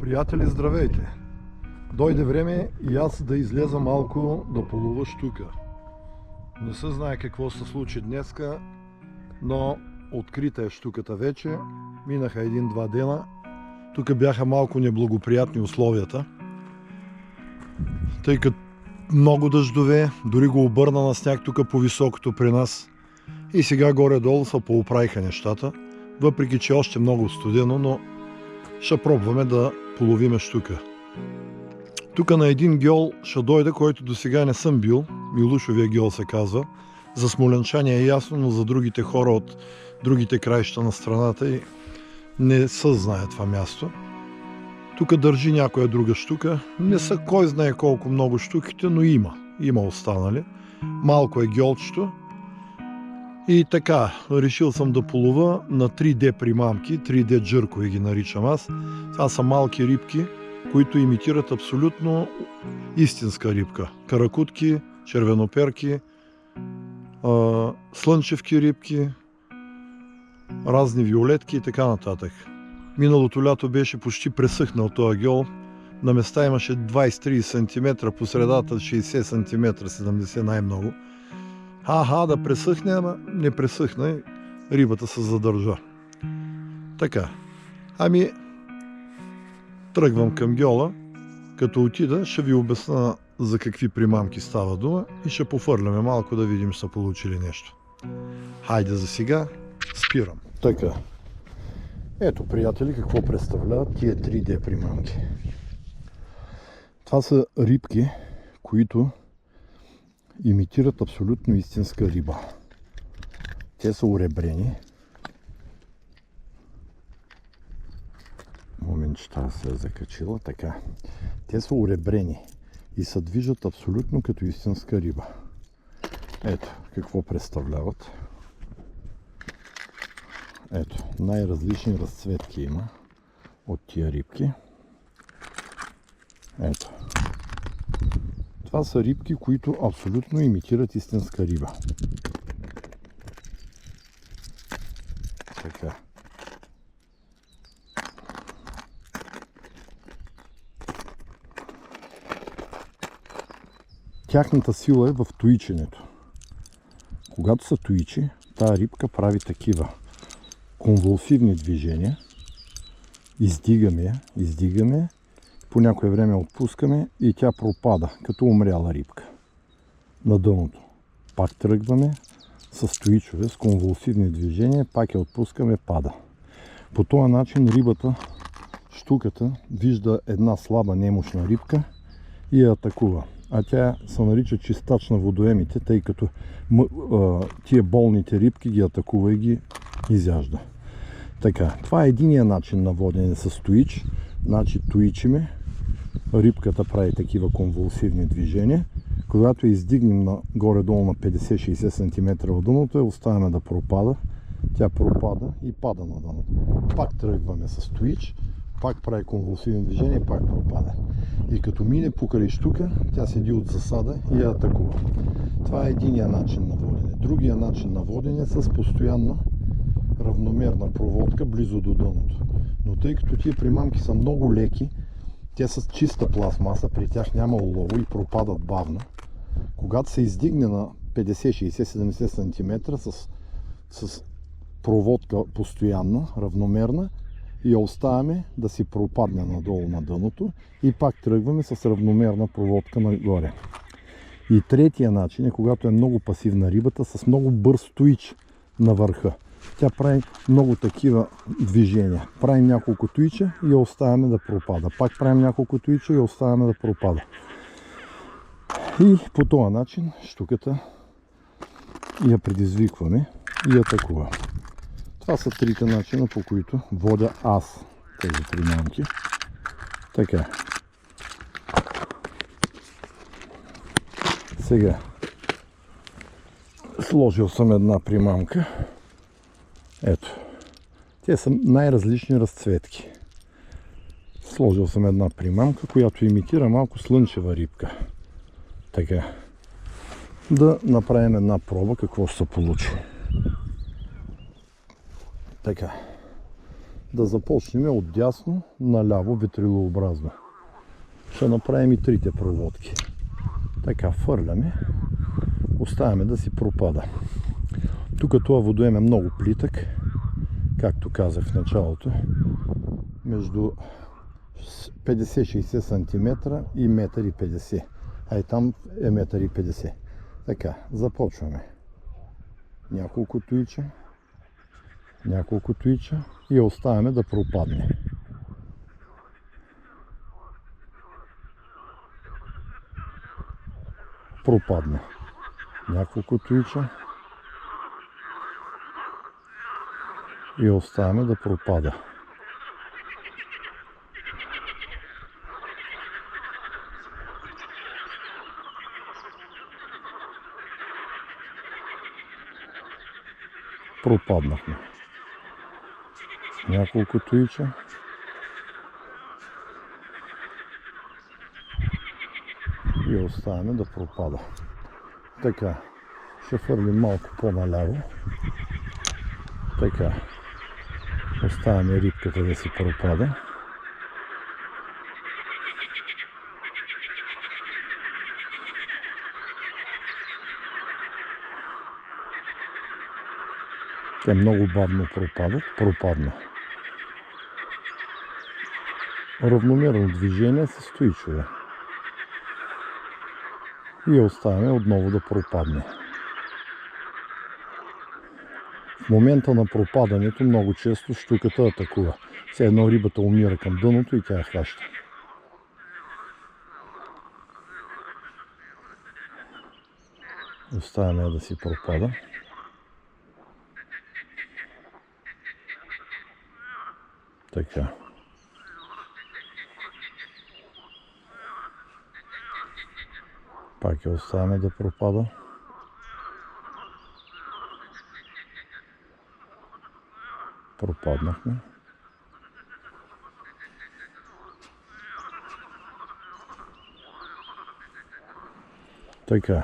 Приятели, здравейте! Дойде време и аз да излеза малко да полова щука. Не се знае какво се случи днеска, но открита е щуката вече. Минаха 1-2 дена. Тук бяха малко неблагоприятни условията, тъй като много дъждове, дори го обърна на сняг тук по високото при нас. И сега горе-долу се поуправиха нещата, въпреки че още много студено, но ще пробваме да половиме щука. Тук на един гьол ще дойде, който до сега не съм бил. Милушовия гьол се казва. За смолянчани е ясно, но за другите хора от другите краища на страната и не се знае това място. Тук държи някоя друга щука. Не са кой знае колко много щуките, но има останали. Малко е гьолчето. И така, решил съм да полова на 3D примамки, 3D джъркови ги наричам аз. Това са малки рибки, които имитират абсолютно истинска рибка. Каракутки, червеноперки, слънчевки рибки, разни виолетки и така нататък. Миналото лято беше почти пресъхнал този гьол. На места имаше 20-30 см, по средата 60 см, 70 най-много. Да пресъхне, ама не пресъхна и рибата се задържа. Така, тръгвам към гьола. Като отида, ще ви обясна за какви примамки става дума и ще пофърляме малко да видим, са получили нещо. Хайде за сега, спирам. Така, ето, приятели, какво представляват тия 3D примамки. Това са рибки, които имитират абсолютно истинска риба. Те са уребрени. Моментчета се е закачила. Така. Те са уребрени и се движат абсолютно като истинска риба. Ето какво представляват. Ето, най-различни разцветки има от тия рибки. Ето. Това са рибки, които абсолютно имитират истинска риба. Така. Тяхната сила е в туиченето. Когато се туичи, тая рибка прави такива конвулсивни движения. Издигаме, по някое време отпускаме и тя пропада, като умряла рибка на дъното. Пак тръгваме с туичове, с конвулсивни движения, пак я отпускаме, пада. По този начин рибата, щуката, вижда една слаба немощна рибка и я атакува. А тя се нарича чистач на водоемите, тъй като тия болните рибки ги атакува и ги изяжда. Така, това е единия начин на водене с туич. Значи туичиме, рибката прави такива конвулсивни движения. Когато я издигнем на горе-долу на 50-60 см от дъното, я оставяме да пропада. Тя пропада и пада на дъното. Пак тръгваме с туич, пак прави конвулсивни движения и пак пропада. И като мине покрай щука, тя седи от засада и я атакува. Това е единия начин на водене. Другия начин на водене е с постоянна равномерна проводка близо до дъното. Но тъй като тия примамки са много леки, те са чиста пластмаса, при тях няма олово и пропадат бавно. Когато се издигне на 50-60-70 см с проводка постоянна, равномерна, и я оставяме да си пропадне надолу на дъното и пак тръгваме с равномерна проводка нагоре. И третия начин е, когато е много пасивна рибата, с много бърз туич на върха. Тя прави много такива движения. Правим няколко туича и я оставяме да пропада. Пак правим няколко туича и я оставяме да пропада. И по този начин щуката я предизвикваме и атакува. Това са трите начина, по които водя аз тези примамки. Така. Сега сложил съм една примамка. Ето. Те са най-различни разцветки. Сложил съм една примамка, която имитира малко слънчева рибка. Така. Да направим една проба какво ще се получи. Така. да започнем от дясно наляво ветрилообразно. Ще направим и трите проводки. Така, фърляме, оставяме да си пропада. Тук това водоем е много плитък, както казах в началото, между 50-60 см и 1,50 м. А и там е 1,50 м. Така, започваме. Няколко туича и оставяме да пропадне. Пропадна. Няколко туича и оставяме да пропада. Пропаднахме. Няколко туича и оставяме да пропада. Така, ще фърлим малко по-наляво. Така, оставяме рибката да си пропада. Те много бавно пропадат. Пропадна. Равномерно движение с стоичове. И оставяме отново да пропадне. В момента на пропадането много често щуката атакува. Все едно рибата умира към дъното и тя я хваща. Оставяме да си пропада. Така. Пак я оставяме да пропада. Пропаднахме. Така.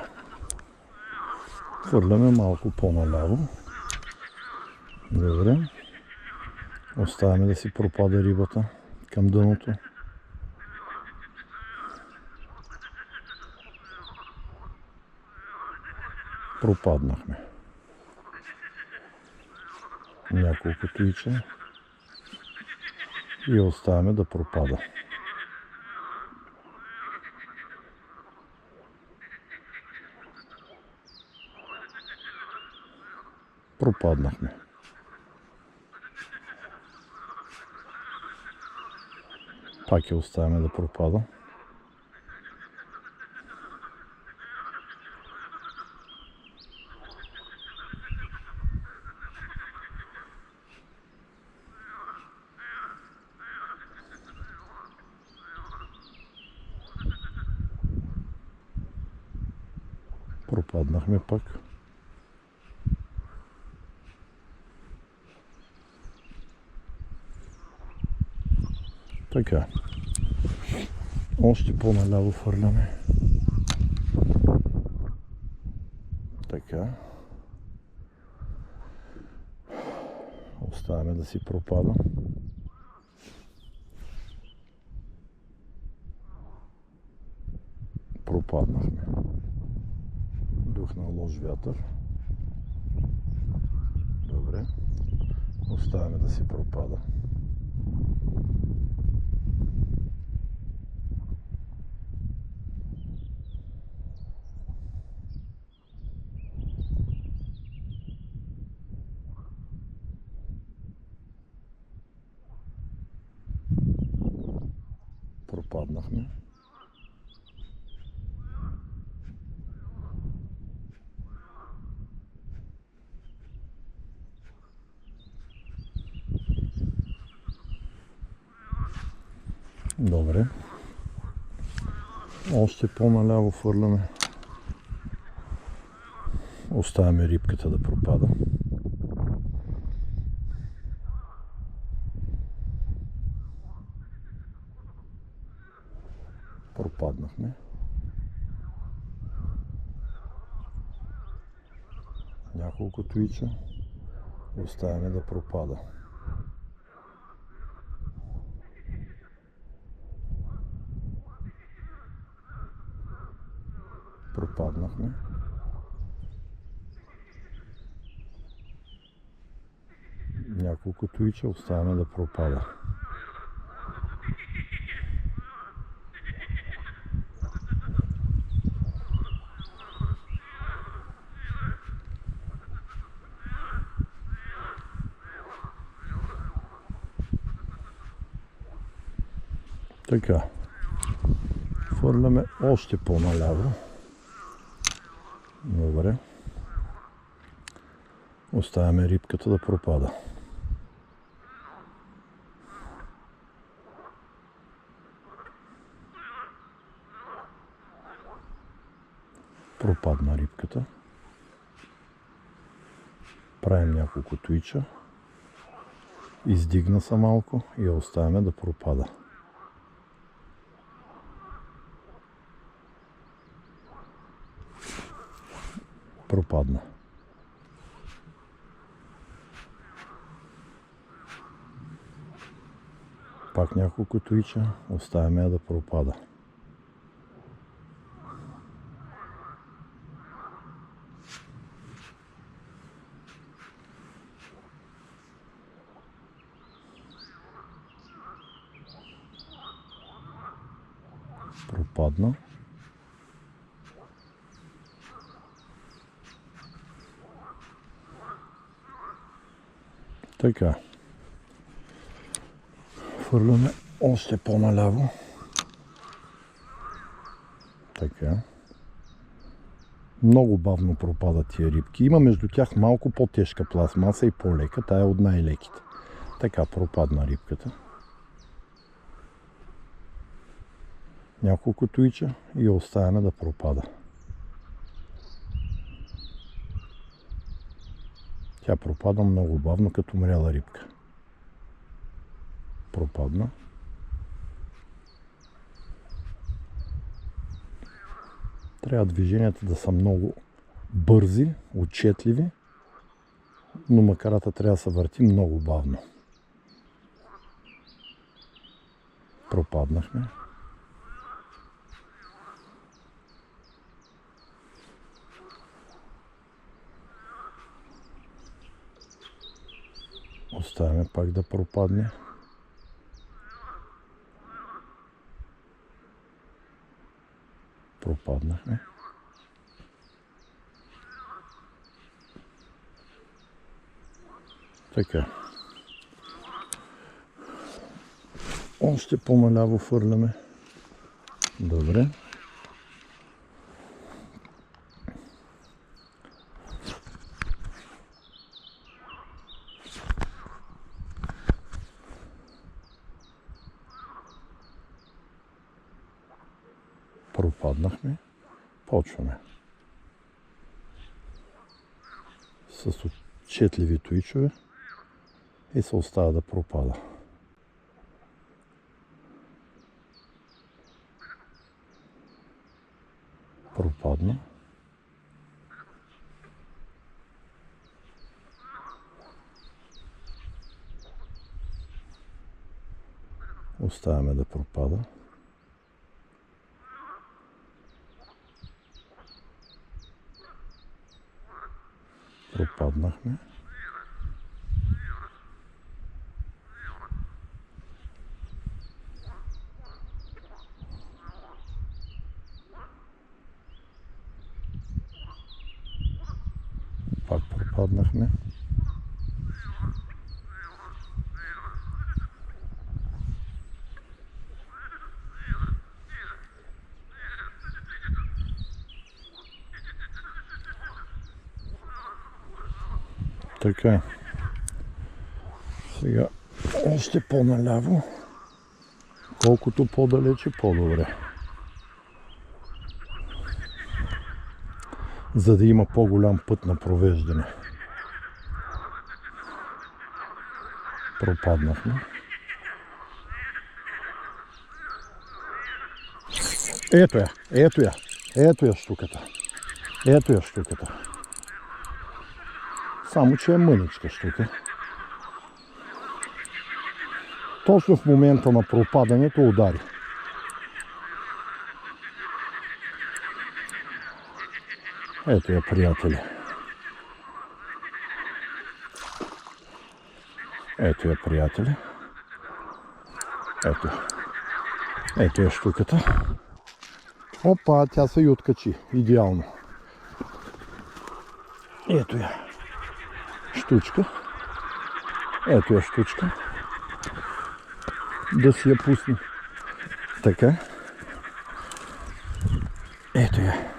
Хвърляме малко по-наляво. Добре. Оставяме да си пропада рибата към дъното. Пропаднахме. Няколко туича и оставяме да пропада. Пропаднахме. Пак я оставяме да пропада. Пропаднахме пак. Така. Още по-наляво фърляме. Така. Оставяме да си пропада. Пропаднахме. Духна лош вятър. Добре. Оставяме да си пропада. Пропаднахме. Добре. Още по-наляво фърляме. Оставяме рибката да пропада. Пропаднахме. Няколко туича. Оставяме да пропада. Пропаднахме. Няколко туича оставяме да пропада. Така. Фърляме още по-наляво. Добре. Оставяме рибката да пропада. Пропадна рибката. Правим няколко туича. Издигна се малко и я оставяме да пропада. Пропадна. Пак няколко туича, оставяме я да пропада. Пропадна. Така. Фърляме още по-наляво. Така. Много бавно пропадат тия рибки. Има между тях малко по-тежка пластмаса и по-лека. Тая е от най-леките. Така, пропадна рибката. Няколко туича и я оставяме да пропада. Тя пропада много бавно, като мряла рибка. Пропадна. Трябва движенията да са много бързи, отчетливи, но макарата трябва да се върти много бавно. Пропаднахме. Оставяме пак да пропадне. Пропаднахме. Така. Още по-наляво фърляме. Добре. Пропаднахме. Почваме. С отчетливи туичове и се остава да пропада. Пропадна. Оставяме да пропада. Пропаднахме. Пак пропаднахме. Така. Сега още по-наляво. Колкото по-далече, по-добре. За да има по-голям път на провеждане. Пропаднахме. Ето я, ето я, ето я штуката. Ето я штуката. Само че е мъничка штука. Точно в момента на пропадането удари. Ето я, приятели. Ето я, приятели. Ето. Ето е штуката. Опа, тя се и откачи. Идеално. Ето я. Штучка. Ето я штучка. Да си я пусне. Така. Ето я.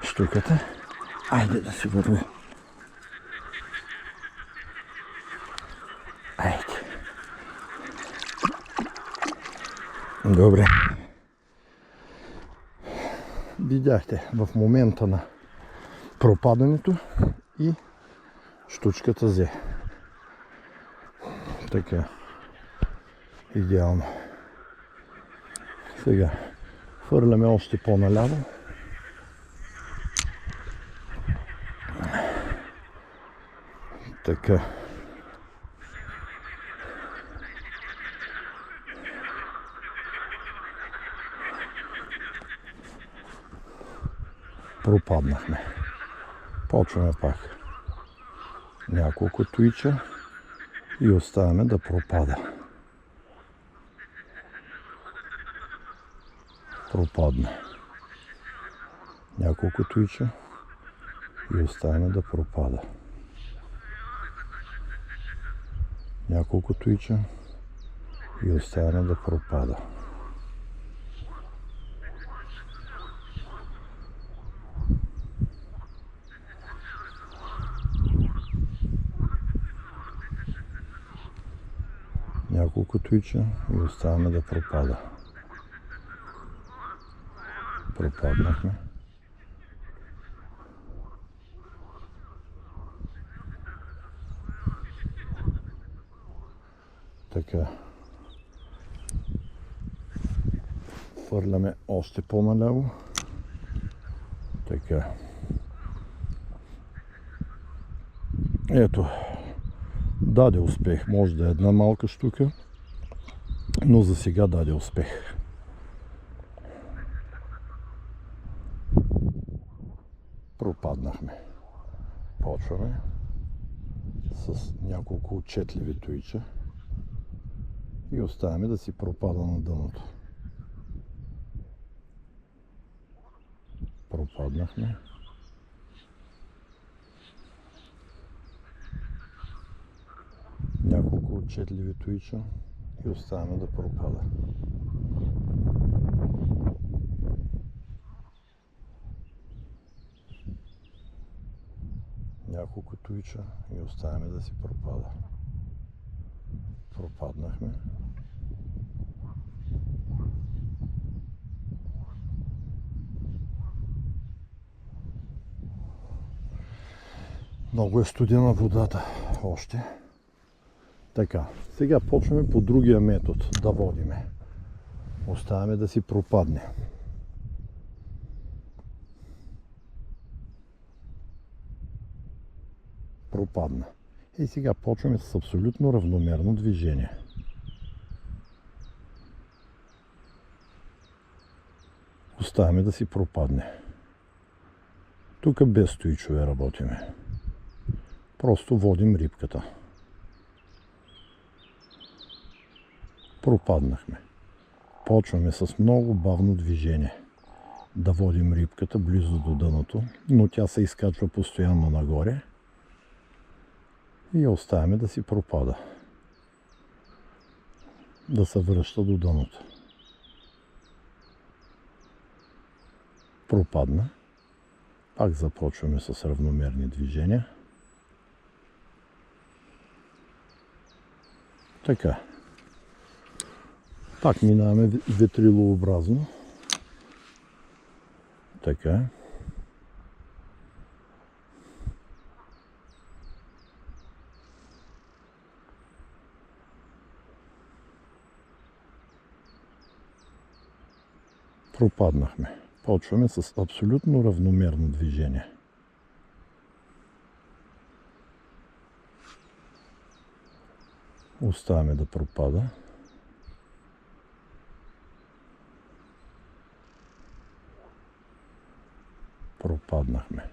Штуката. Айде да се върви. Айде. Добре. Видяхте в момента на пропадането и штучката взе. Така. Идеално. Сега хвърляме още по-наляво. Така. Пропаднахме. Почваме пак. Няколко туича и оставяме да пропада. Пропадна. Няколко туича и оставяме да пропада. Няколко туича и оставяме да пропада. Няколко туича и оставяме да пропада. Пропаднахме. Така. Хвърляме още по-наляво. Така. Ето. Даде успех. Може да е една малка штука, но за сега даде успех. Пропаднахме. Почваме с няколко отчетливи туича и оставяме да си пропада на дъното. Пропаднахме. Няколко отчетливи туича и оставяме да пропада. Няколко туича и оставяме да си пропада. Пропаднахме. Много е студена водата още. Така, сега почваме по другия метод да водиме. Оставяме да си пропадне. Пропадна. И сега почваме с абсолютно равномерно движение. Оставяме да си пропадне. Тук без стоичове работиме. Просто водим рибката. Пропаднахме. Почваме с много бавно движение да водим рибката близо до дъното, но тя се изкачва постоянно нагоре и я оставяме да си пропада. Да се връща до дъното. Пропадна. Пак започваме с равномерни движения. Така. Пак минаваме ветрилообразно. Така. Пропаднахме. Почваме с абсолютно равномерно движение. Оставяме да пропада. Пропаднахме.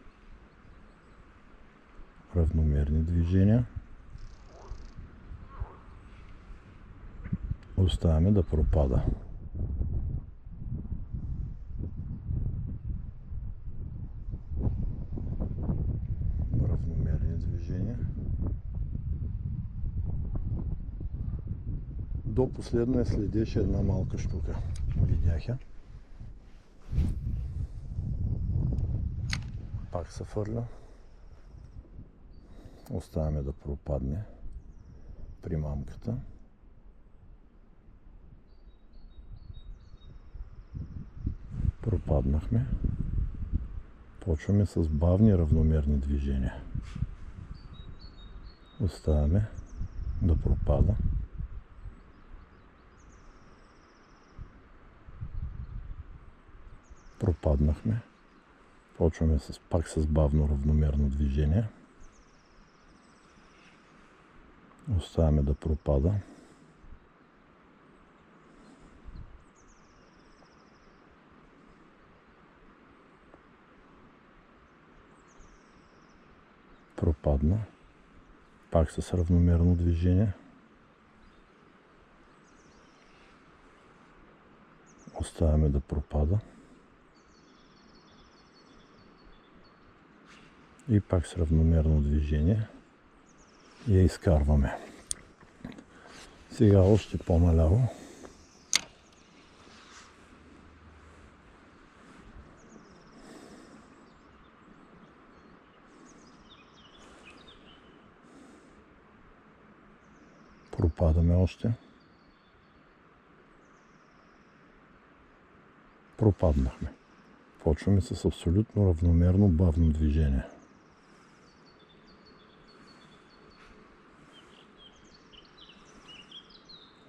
равномерни движения. Оставяме да пропада. Равномерни движения. До последно я следеше една малка штука. Видях я. Пак се фърля. Оставяме да пропадне при мамката. Пропаднахме. Почваме с бавни равномерни движения. Оставяме да пропада. Пропаднахме. Почваме пак с бавно равномерно движение. Оставяме да пропада. Пропадна. Пак с равномерно движение. Оставяме да пропада. И пак с равномерно движение я изкарваме. Сега още по-наляво. Пропадаме още. Пропаднахме. Почваме с абсолютно равномерно бавно движение.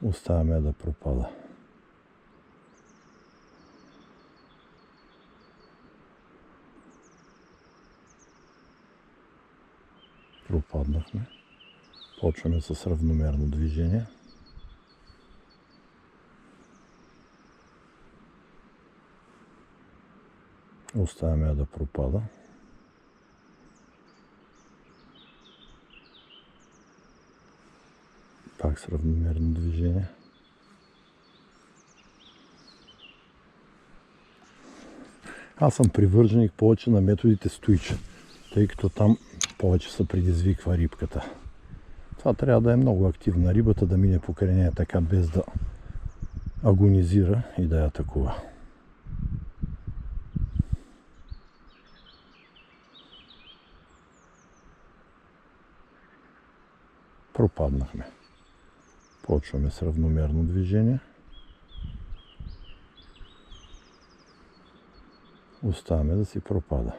Оставяме да пропада. Пропаднахме. Почваме с равномерно движение. Оставяме да пропада. Пак с равномерно движение. Аз съм привърженик повече на методите стоича, тъй като там повече се предизвиква рибката. Това трябва да е много активна рибата, да мине покрай нея така, без да агонизира и да я атакува. Пропаднахме. Почваме с равномерно движение. Оставяме да си пропада.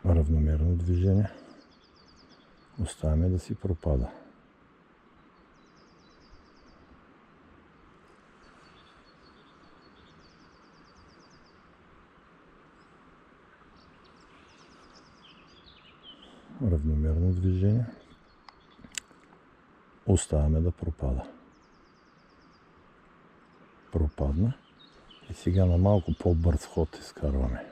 Равномерно движение. Оставяме да си пропада. Равномерно движение. Оставяме да пропада. Пропадна. И сега на малко по-бърз ход изкарваме.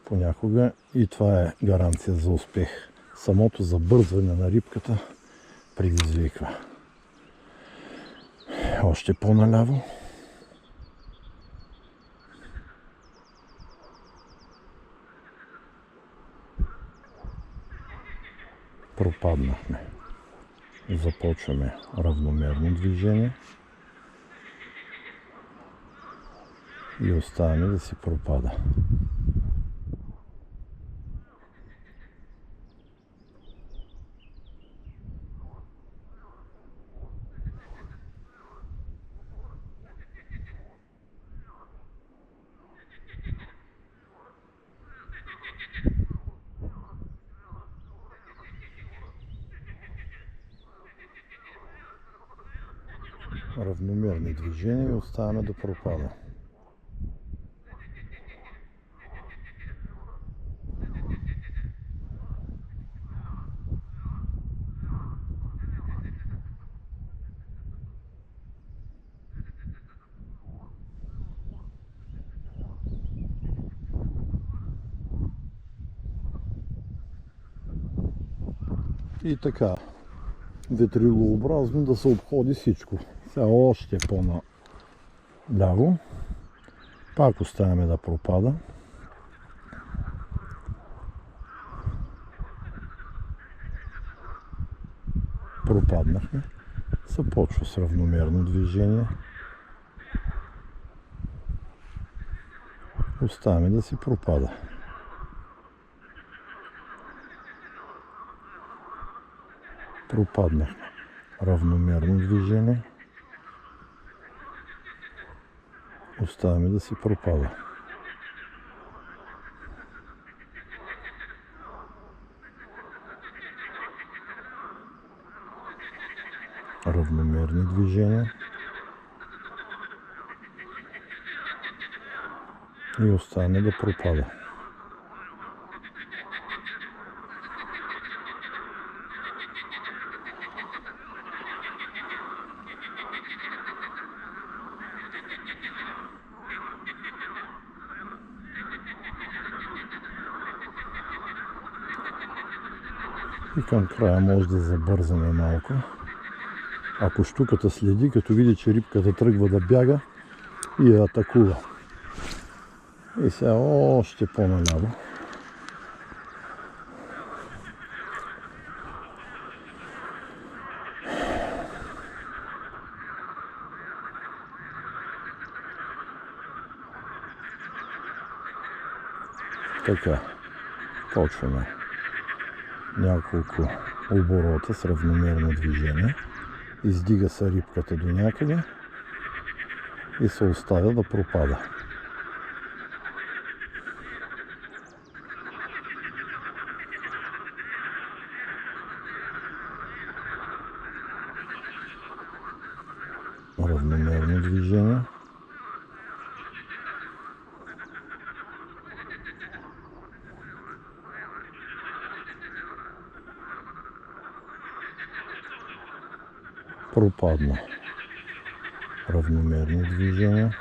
Понякога и това е гаранция за успех. Самото забързване на рибката предизвиква. Още по-наляво. Пропаднахме. Започваме равномерно движение и оставяме да си пропада. Равномерни движения и оставяме да пропада. И така, ветрилообразно да се обходи всичко. Сега още по-наляво. Пак оставяме да пропада. Пропаднахме. Започва с равномерно движение. Оставяме да си пропада. Пропаднахме. Равномерно движение. Оставяме да си пропада. Равномерни движения. И оставяме да пропада. И към края може да забързаме малко. Ако щуката следи, като види, че рибката тръгва да бяга и я атакува. И сега още по-наляво. Така, почваме няколко оборота с равномерно движение. Издига се рибката до някъде и се оставя да пропада. Равномерно движение. Пропадна. Равномерни движения.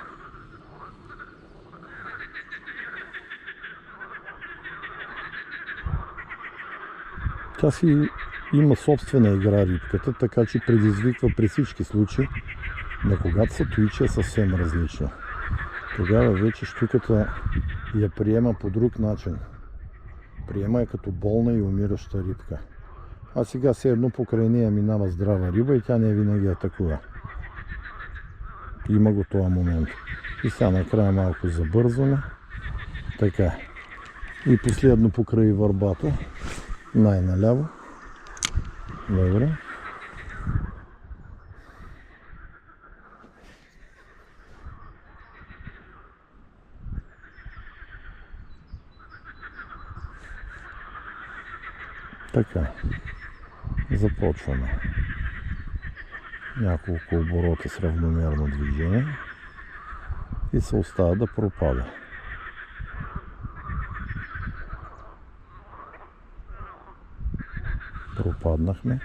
Тя си има собствена игра рибката, така че предизвиква при всички случаи, но когато се туича е съвсем различно. Тогава вече щуката я приема по друг начин. Приема я като болна и умираща рибка. А сега все едно покрай нея минава здрава риба и тя не винаги атакува. Има го този момент. И сега накрая малко забързваме. Така. И последно покрай върбата. Най-наляво. Добре. Така. Започваме. Няколко оборота с равномерно движение и се оставя да пропада. Пропаднахме.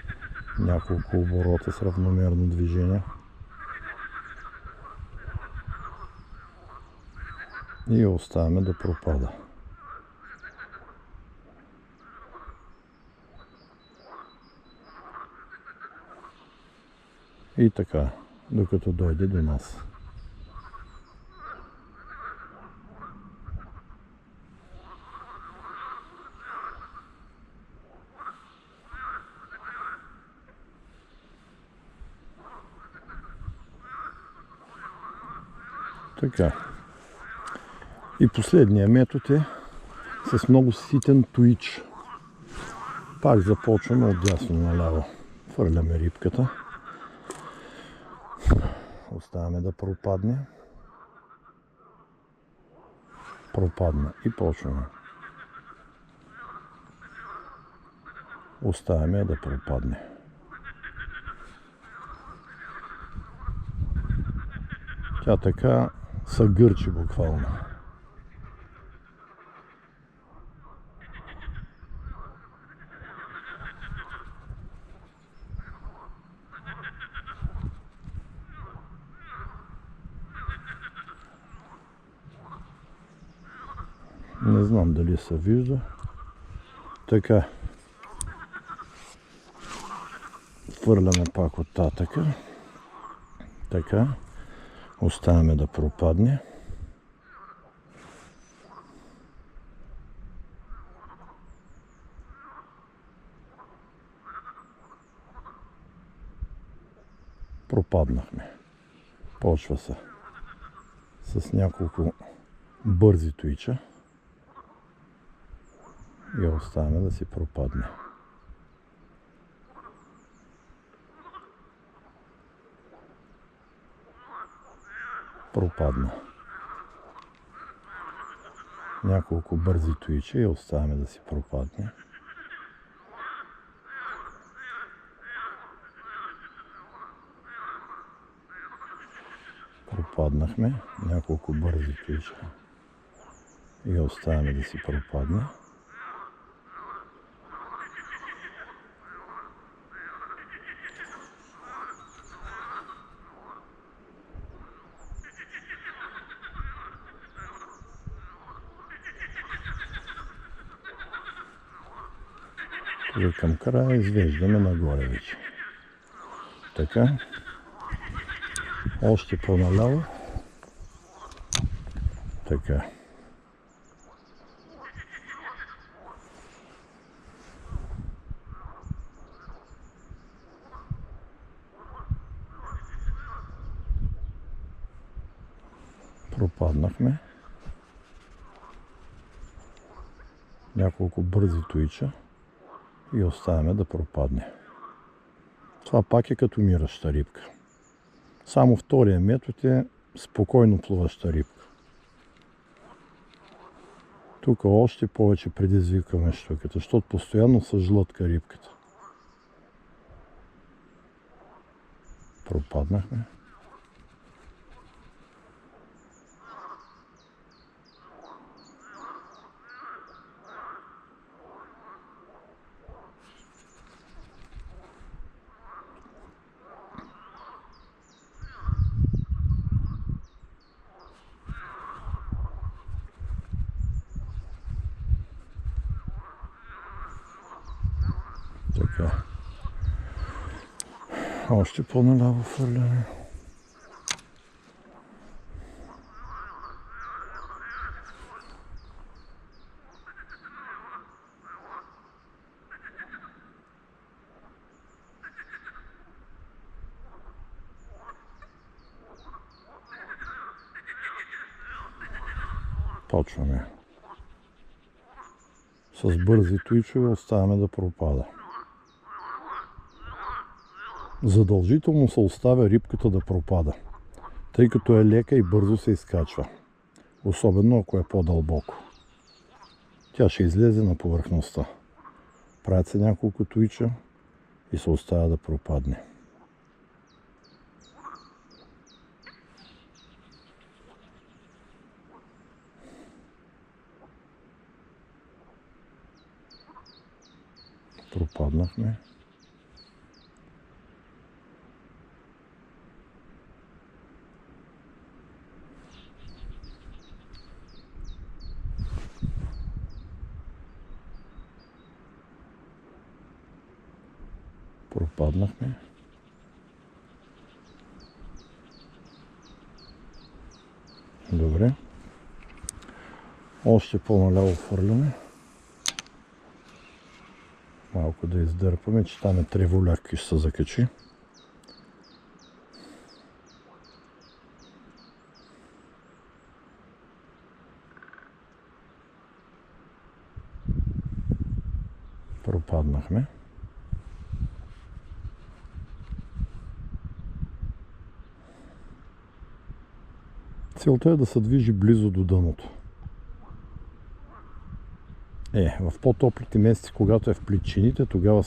Няколко оборота с равномерно движение и оставяме да пропада. И така, докато дойде до нас. Така. И последният метод е с много ситен туич. Пак започваме от дясно наляво. Фърляме рибката. Оставяме да пропадне. Пропадна и почваме. Оставяме да пропадне. Тя така се гърчи буквално. Не знам дали се вижда. Така. хвърляме пак оттатъка. Така. Оставяме да пропадне. Пропаднахме. Почва се с няколко бързи туича и оставяме да си пропадне. Пропадна. Няколко бързи туича и оставяме да си пропадне. Пропаднахме. Няколко бързи туича и оставяме да си пропадне. Тук към края извеждаме нагоре вече. Така. Още по-наляво. Така. Пропаднахме. Няколко бързи туича и оставяме да пропадне. Това пак е като мираща рибка. Само втория метод е спокойно плуваща рибка. Тук още повече предизвикваме щуката, защото постоянно се жлътка рибката. Пропаднахме. Така. Още по-наляво фърляме. Почваме. С бързи туичове оставяме да пропада. Задължително се оставя рибката да пропада, тъй като е лека и бързо се изкачва. Особено ако е по-дълбоко. Тя ще излезе на повърхността. Правят се няколко туича и се оставя да пропадне. Пропаднахме. Пропаднахме. Добре. Още по-наляво фърляме. Малко да издърпаме, че там е треволяк и ще се закачи. Пропаднахме. Целта е да се движи близо до дъното. В по-топлите месеци, когато е в плитчините, тогава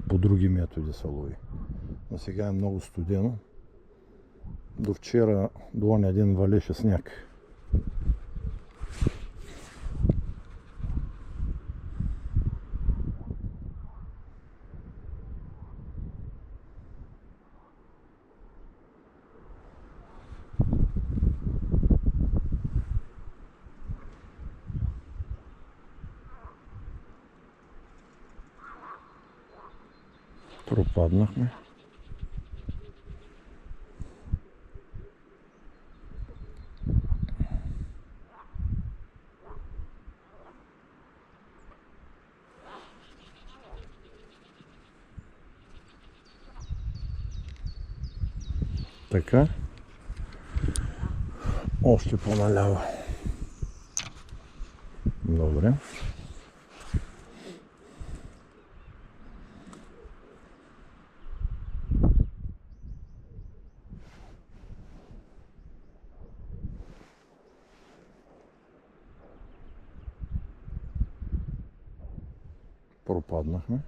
по други методи се лови. Но сега е много студено. До вчера, до оня ден валеше сняг. Пропаднахме. Така. Още по-наляво. Добре. Пропаднахме.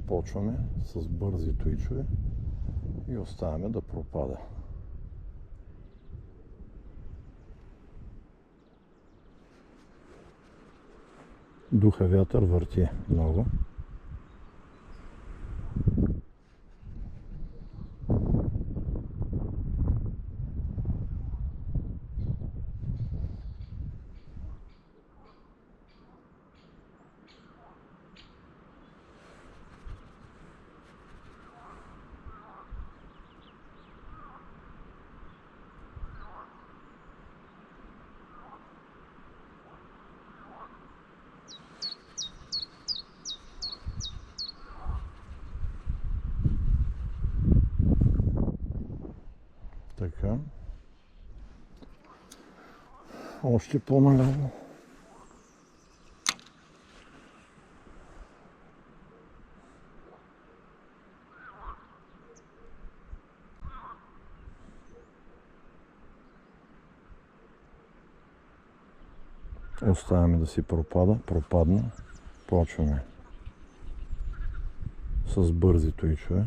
Почваме с бързи твичове и оставяме да пропада. Духа вятър върти много. Така. Още по-наляво. Оставяме да си пропадне. Почваме с бързи твичове.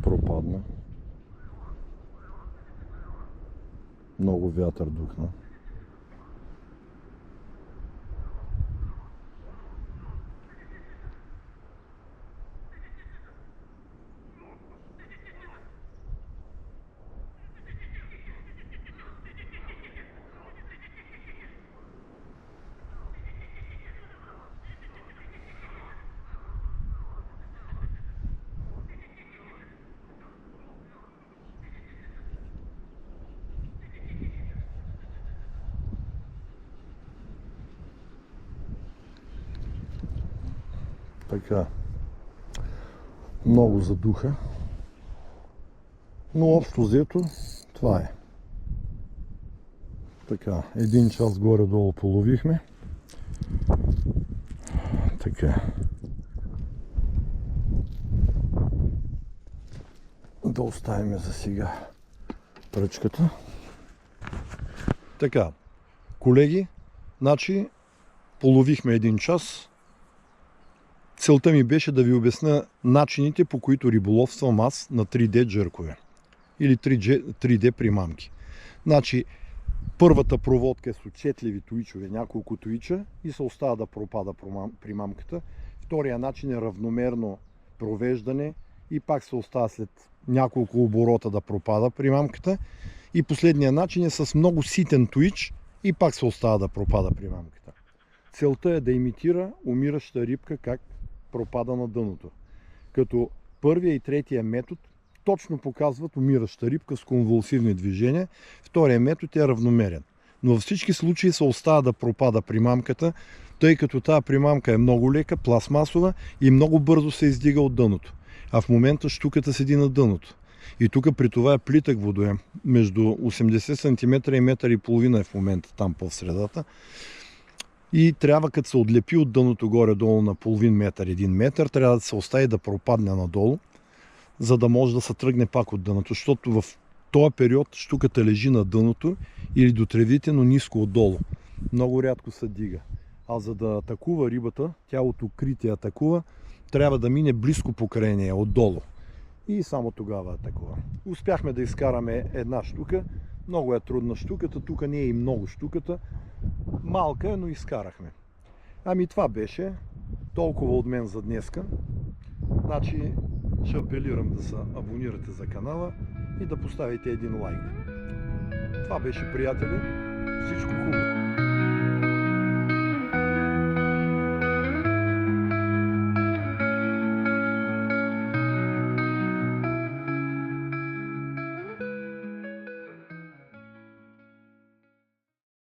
Пропадна. Много вятър духна. Така, много задуха, но общо взето това е. Така, един час горе-долу половихме. Така. Да оставим за сега пръчката. Така, колеги, значи половихме един час. Целта ми беше да ви обясня начините, по които риболовствам аз на 3D джъркове или 3D примамки. Значи, първата проводка е с отчетливи туичове, няколко туича и се остава да пропада примамката. Втория начин е равномерно провеждане и пак се остава след няколко оборота да пропада примамката. И последния начин е с много ситен туич и пак се остава да пропада примамката. Целта е да имитира умираща рибка как пропада на дъното. Като първия и третия метод точно показват умираща рибка с конвулсивни движения. Втория метод е равномерен. Но във всички случаи се остава да пропада примамката, тъй като тази примамка е много лека, пластмасова и много бързо се издига от дъното. А в момента щуката седи на дъното. И тук при това е плитък водоем. Между 80 см и 1,5 м е в момента там по средата. И трябва, като се отлепи от дъното горе-долу на половин метър, 1 метър, трябва да се остави да пропадне надолу, за да може да се тръгне пак от дъното. Защото в този период щуката лежи на дъното или до тревите, но ниско отдолу. Много рядко се дига. А за да атакува рибата, тя от укритие атакува, трябва да мине близко покрай нея, отдолу. И само тогава атакува. Успяхме да изкараме една щука. Много е трудна щуката, тук не е и много щуката. Малка е, но изкарахме. Ами това беше толкова от мен за днеска. Значи ще апелирам да се абонирате за канала и да поставите един лайк. Това беше, приятели. Всичко хубаво!